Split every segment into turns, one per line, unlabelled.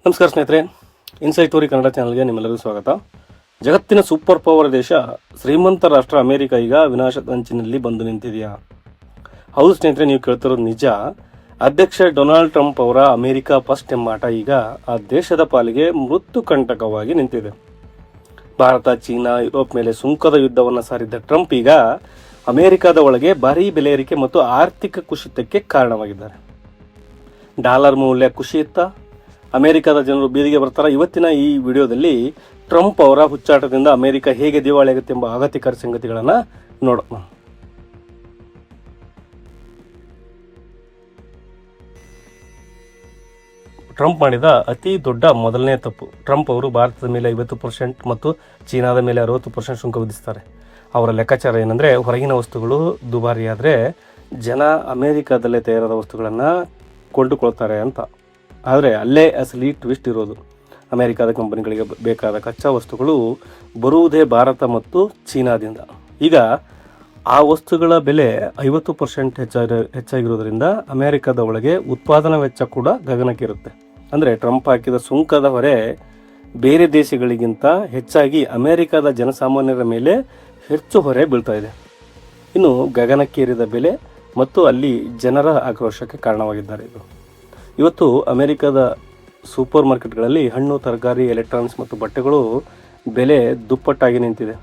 ನಮಸ್ಕಾರ ಸ್ನೇಹಿತರೆ, insight story Kannada ಚಾನಲ್ಗೆ ನಿಮ್ಮೆಲ್ಲರಿಗೂ ಸ್ವಾಗತ. ಜಗತ್ತಿನ ಸೂಪರ್ ಪವರ್ ದೇಶ ಶ್ರೀಮಂತ ರಾಷ್ಟ್ರ ಅಮೆರಿಕ ಈಗ ವಿನಾಶದ ಅಂಚಿನಲ್ಲಿ ಬಂದು ನಿಂತಿದೆಯಾ? ಹೌದು ಸ್ನೇಹಿತರೆ, ನೀವು ಕೇಳ್ತಿರೋದು ನಿಜ. ಅಧ್ಯಕ್ಷ ಡೊನಾಲ್ಡ್ ಟ್ರಂಪ್ ಅವರ ಅಮೆರಿಕ ಫಸ್ಟ್ ಎಂಬಾಟ ಈಗ ಆ ದೇಶದ ಪಾಲಿಗೆ ಮೃತ್ಯು ಕಂಟಕವಾಗಿ ನಿಂತಿದೆ. ಭಾರತ, ಚೀನಾ, ಯುರೋಪ್ ಮೇಲೆ ಸುಂಕದ ಯುದ್ಧವನ್ನು ಸಾರಿದ್ದ ಟ್ರಂಪ್ ಈಗ ಅಮೆರಿಕದ ಒಳಗೆ ಭಾರೀ ಬೆಲೆ ಏರಿಕೆ ಮತ್ತು ಆರ್ಥಿಕ ಕುಸಿತಕ್ಕೆ ಕಾರಣವಾಗಿದ್ದಾರೆ. ಡಾಲರ್ ಮೌಲ್ಯ ಕುಸಿಯುತ್ತ ಅಮೆರಿಕದ ಜನರು ಬೀದಿಗೆ ಬರ್ತಾರೆ. ಇವತ್ತಿನ ಈ ವಿಡಿಯೋದಲ್ಲಿ ಟ್ರಂಪ್ ಅವರ ಹುಚ್ಚಾಟದಿಂದ ಅಮೆರಿಕ ಹೇಗೆ ದಿವಾಳಿ ಆಗುತ್ತೆ ಎಂಬ ಅಗತ್ಯಕರ ಸಂಗತಿಗಳನ್ನು ನೋಡೋಣ. ಟ್ರಂಪ್ ಮಾಡಿದ ಅತಿ ದೊಡ್ಡ ಮೊದಲನೇ ತಪ್ಪು. ಟ್ರಂಪ್ ಅವರು ಭಾರತದ ಮೇಲೆ 50% ಮತ್ತು ಚೀನಾದ ಮೇಲೆ 60% ಸುಂಕ ವಿಧಿಸ್ತಾರೆ. ಅವರ ಲೆಕ್ಕಾಚಾರ ಏನಂದರೆ, ಹೊರಗಿನ ವಸ್ತುಗಳು ದುಬಾರಿಯಾದರೆ ಜನ ಅಮೆರಿಕದಲ್ಲೇ ತಯಾರಾದ ವಸ್ತುಗಳನ್ನು ಕೊಂಡುಕೊಳ್ತಾರೆ ಅಂತ. ಆದರೆ ಅಲ್ಲೇ ಅಸಲಿ ಟ್ವಿಸ್ಟ್ ಇರೋದು. ಅಮೆರಿಕದ ಕಂಪನಿಗಳಿಗೆ ಬೇಕಾದ ಕಚ್ಚಾ ವಸ್ತುಗಳು ಬರುವುದೇ ಭಾರತ ಮತ್ತು ಚೀನಾದಿಂದ. ಈಗ ಆ ವಸ್ತುಗಳ ಬೆಲೆ 50% ಹೆಚ್ಚಾಗಿರೋದ್ರಿಂದ ಅಮೆರಿಕದ ಒಳಗೆ ಉತ್ಪಾದನಾ ವೆಚ್ಚ ಕೂಡ ಗಗನಕ್ಕಿರುತ್ತೆ. ಅಂದರೆ ಟ್ರಂಪ್ ಹಾಕಿದ ಸುಂಕದ ಹೊರೆ ಬೇರೆ ದೇಶಗಳಿಗಿಂತ ಹೆಚ್ಚಾಗಿ ಅಮೆರಿಕದ ಜನಸಾಮಾನ್ಯರ ಮೇಲೆ ಹೆಚ್ಚು ಹೊರೆ ಬೀಳ್ತಾ ಇದೆ. ಇನ್ನು ಗಗನಕ್ಕೇರಿದ ಬೆಲೆ ಮತ್ತು ಅಲ್ಲಿ ಜನರ ಆಕ್ರೋಶಕ್ಕೆ ಕಾರಣವಾಗಿದ್ದಾರೆ. ಇವತ್ತು ಅಮೆರಿಕದ ಸೂಪರ್ ಮಾರ್ಕೆಟ್ಗಳಲ್ಲಿ ಹಣ್ಣು, ತರಕಾರಿ, ಎಲೆಕ್ಟ್ರಾನಿಕ್ಸ್ ಮತ್ತು ಬಟ್ಟೆಗಳು ಬೆಲೆ ದುಪ್ಪಟ್ಟಾಗಿ ನಿಂತಿದೆ.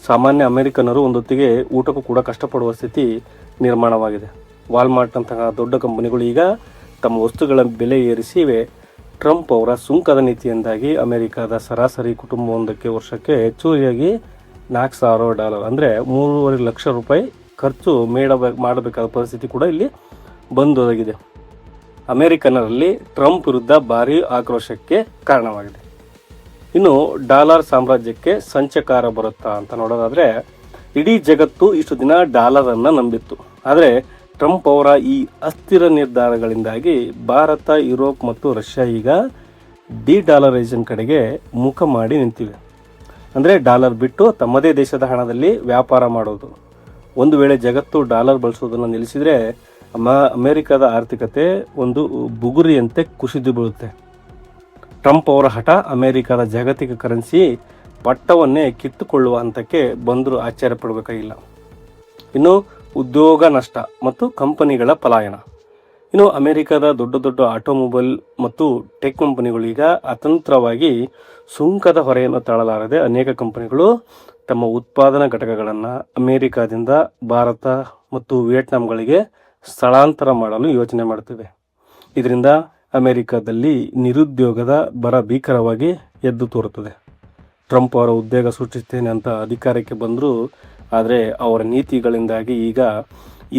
ಸಾಮಾನ್ಯ ಅಮೆರಿಕನ್ನರು ಒಂದೊತ್ತಿಗೆ ಊಟಕ್ಕೂ ಕೂಡ ಕಷ್ಟಪಡುವ ಸ್ಥಿತಿ ನಿರ್ಮಾಣವಾಗಿದೆ. ವಾಲ್ಮಾರ್ಟ್ನಂತಹ ದೊಡ್ಡ ಕಂಪನಿಗಳು ಈಗ ತಮ್ಮ ವಸ್ತುಗಳ ಬೆಲೆ ಏರಿಸಿವೆ. ಟ್ರಂಪ್ ಅವರ ಸುಂಕದ ನೀತಿಯಿಂದಾಗಿ ಅಮೆರಿಕದ ಸರಾಸರಿ ಕುಟುಂಬವೊಂದಕ್ಕೆ ವರ್ಷಕ್ಕೆ ಹೆಚ್ಚುವರಿಯಾಗಿ $4,000 ಅಂದರೆ $3.5 ಲಕ್ಷ ಖರ್ಚು ಮಾಡಬೇಕಾದ ಪರಿಸ್ಥಿತಿ ಕೂಡ ಇಲ್ಲಿ ಬಂದೊದಗಿದೆ. ಅಮೆರಿಕನ್ನರಲ್ಲಿ ಟ್ರಂಪ್ ವಿರುದ್ಧ ಭಾರೀ ಆಕ್ರೋಶಕ್ಕೆ ಕಾರಣವಾಗಿದೆ. ಇನ್ನು ಡಾಲರ್ ಸಾಮ್ರಾಜ್ಯಕ್ಕೆ ಸಂಚಕಾರ ಬರುತ್ತಾ ಅಂತ ನೋಡೋದಾದರೆ, ಇಡೀ ಜಗತ್ತು ಇಷ್ಟು ದಿನ ಡಾಲರನ್ನು ನಂಬಿತ್ತು. ಆದರೆ ಟ್ರಂಪ್ ಅವರ ಈ ಅಸ್ಥಿರ ನಿರ್ಧಾರಗಳಿಂದಾಗಿ ಭಾರತ, ಯುರೋಪ್ ಮತ್ತು ರಷ್ಯಾ ಈಗ ಡಿ-ಡಾಲರೈಸೇಷನ್ ಕಡೆಗೆ ಮುಖ ಮಾಡಿ ನಿಂತಿವೆ. ಅಂದರೆ ಡಾಲರ್ ಬಿಟ್ಟು ತಮ್ಮದೇ ದೇಶದ ಹಣದಲ್ಲಿ ವ್ಯಾಪಾರ ಮಾಡೋದು. ಒಂದು ವೇಳೆ ಜಗತ್ತು ಡಾಲರ್ ಬಳಸೋದನ್ನು ನಿಲ್ಲಿಸಿದರೆ ಅಮೆರಿಕದ ಆರ್ಥಿಕತೆ ಒಂದು ಬುಗುರಿಯಂತೆ ಕುಸಿದು ಬೀಳುತ್ತೆ. ಟ್ರಂಪ್ ಅವರ ಹಠ ಅಮೆರಿಕದ ಜಾಗತಿಕ ಕರೆನ್ಸಿ ಪಟ್ಟವನ್ನೇ ಕಿತ್ತುಕೊಳ್ಳುವ ಹಂತಕ್ಕೆ ಬಂದರೂ ಆಶ್ಚರ್ಯ ಪಡಬೇಕಾಗಿಲ್ಲ. ಇನ್ನು ಉದ್ಯೋಗ ನಷ್ಟ ಮತ್ತು ಕಂಪನಿಗಳ ಪಲಾಯನ. ಇನ್ನು ಅಮೆರಿಕದ ದೊಡ್ಡ ದೊಡ್ಡ ಆಟೋಮೊಬೈಲ್ ಮತ್ತು ಟೆಕ್ ಕಂಪನಿಗಳು ಈಗ ಅತಂತ್ರವಾಗಿ ಸುಂಕದ ಹೊರೆಯನ್ನು ತಾಳಲಾರದೆ ಅನೇಕ ಕಂಪನಿಗಳು ತಮ್ಮ ಉತ್ಪಾದನಾ ಘಟಕಗಳನ್ನು ಅಮೆರಿಕದಿಂದ ಭಾರತ ಮತ್ತು ವಿಯೆಟ್ನಾಂಗಳಿಗೆ ಸ್ಥಳಾಂತರ ಮಾಡಲು ಯೋಚನೆ ಮಾಡುತ್ತಿವೆ. ಇದರಿಂದ ಅಮೆರಿಕದಲ್ಲಿ ನಿರುದ್ಯೋಗದ ಬರ ಭೀಕರವಾಗಿ ಎದ್ದು ತೋರುತ್ತದೆ. ಟ್ರಂಪ್ ಅವರ ಉದ್ಯೋಗ ಸೃಷ್ಟಿಸ್ತೇನೆ ಅಂತ ಅಧಿಕಾರಕ್ಕೆ ಬಂದರು. ಆದರೆ ಅವರ ನೀತಿಗಳಿಂದಾಗಿ ಈಗ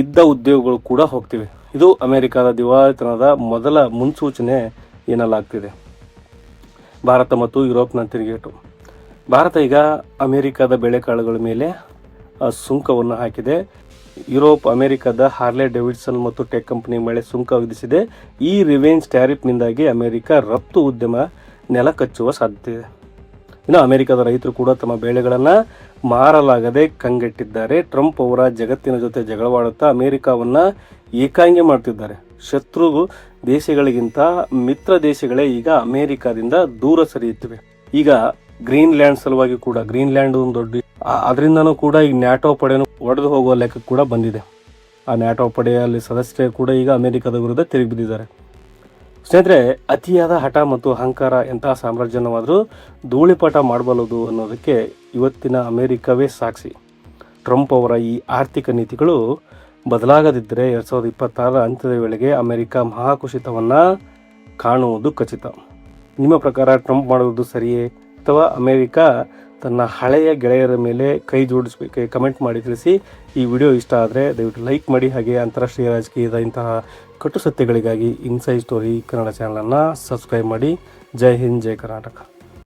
ಇದ್ದ ಉದ್ಯೋಗಗಳು ಕೂಡ ಹೋಗ್ತಿವೆ. ಇದು ಅಮೆರಿಕದ ದಿವಾಳಿತನದ ಮೊದಲ ಮುನ್ಸೂಚನೆ ಎನ್ನಲಾಗ್ತಿದೆ. ಭಾರತ ಮತ್ತು ಯುರೋಪ್ನ ತಿರುಗೇಟು. ಭಾರತ ಈಗ ಅಮೆರಿಕದ ಬೇಳೆಕಾಳುಗಳ ಮೇಲೆ ಸುಂಕವನ್ನು ಹಾಕಿದೆ. ಯುರೋಪ್ ಅಮೆರಿಕದ ಹಾರ್ಲೆ ಡೇವಿಡ್ಸನ್ ಮತ್ತು ಟೆಕ್ ಕಂಪನಿ ಮೇಲೆ ಸುಂಕ ವಿಧಿಸಿದೆ. ಈ ರಿವೆಂಜ್ ಟ್ಯಾರಿಫ್ನಿಂದಾಗಿ ಅಮೆರಿಕ ರಫ್ತು ಉದ್ಯಮ ನೆಲ ಕಚ್ಚುವ ಸಾಧ್ಯತೆ ಇದೆ. ಇನ್ನು ಅಮೆರಿಕದ ರೈತರು ಕೂಡ ತಮ್ಮ ಬೆಳೆಗಳನ್ನು ಮಾರಲಾಗದೆ ಕಂಗೆಟ್ಟಿದ್ದಾರೆ. ಟ್ರಂಪ್ ಅವರ ಜಗತ್ತಿನ ಜೊತೆ ಜಗಳವಾಡುತ್ತಾ ಅಮೆರಿಕವನ್ನು ಏಕಾಂಗಿ ಮಾಡ್ತಿದ್ದಾರೆ. ಶತ್ರು ದೇಶಗಳಿಗಿಂತ ಮಿತ್ರ ದೇಶಗಳೇ ಈಗ ಅಮೆರಿಕದಿಂದ ದೂರ ಸರಿಯುತ್ತಿವೆ. ಈಗ ಗ್ರೀನ್ಲ್ಯಾಂಡ್ ಸಲುವಾಗಿ ಕೂಡ, ಗ್ರೀನ್ಲ್ಯಾಂಡ್ ಒಂದು ದೊಡ್ಡ, ಅದರಿಂದನೂ ಕೂಡ ಈಗ ನ್ಯಾಟೋ ಪಡೆಯನ್ನು ಒಡೆದು ಹೋಗುವ ಲೆಕ್ಕಕ್ಕೆ ಕೂಡ ಬಂದಿದೆ. ಆ ನ್ಯಾಟೋ ಪಡೆಯಲ್ಲಿ ಸದಸ್ಯರು ಕೂಡ ಈಗ ಅಮೆರಿಕದ ವಿರುದ್ಧ ತಿರುಗಿ ಬಿದ್ದಿದ್ದಾರೆ. ಸ್ನೇಹಿತರೆ, ಅತಿಯಾದ ಹಠ ಮತ್ತು ಅಹಂಕಾರ ಎಂತಹ ಸಾಮ್ರಾಜ್ಯವಾದರೂ ಧೂಳಿಪಾಠ ಮಾಡಬಲ್ಲದು ಅನ್ನೋದಕ್ಕೆ ಇವತ್ತಿನ ಅಮೆರಿಕವೇ ಸಾಕ್ಷಿ. ಟ್ರಂಪ್ ಅವರ ಈ ಆರ್ಥಿಕ ನೀತಿಗಳು ಬದಲಾಗದಿದ್ದರೆ 2026 ಅಂತ್ಯದ ವೇಳೆಗೆ ಅಮೆರಿಕ ಮಹಾಕುಸಿತವನ್ನು ಕಾಣುವುದು ಖಚಿತ. ನಿಮ್ಮ ಪ್ರಕಾರ ಟ್ರಂಪ್ ಮಾಡುವುದು ಸರಿಯೇ ಅಥವಾ ಅಮೆರಿಕ ತನ್ನ ಹಳೆಯ ಗೆಳೆಯರ ಮೇಲೆ ಕೈ ಜೋಡಿಸಬೇಕು? ಕಮೆಂಟ್ ಮಾಡಿ ತಿಳಿಸಿ. ಈ ವಿಡಿಯೋ ಇಷ್ಟ ಆದರೆ ದಯವಿಟ್ಟು ಲೈಕ್ ಮಾಡಿ. ಹಾಗೆ ಅಂತಾರಾಷ್ಟ್ರೀಯ ರಾಜಕೀಯದ ಇಂತಹ ಕಟು ಸತ್ಯಗಳಿಗಾಗಿ ಇನ್ಸೈಟ್ ಸ್ಟೋರಿ ಕನ್ನಡ ಚಾನಲನ್ನು ಸಬ್ಸ್ಕ್ರೈಬ್ ಮಾಡಿ. ಜೈ ಹಿಂದ್, ಜೈ ಕರ್ನಾಟಕ.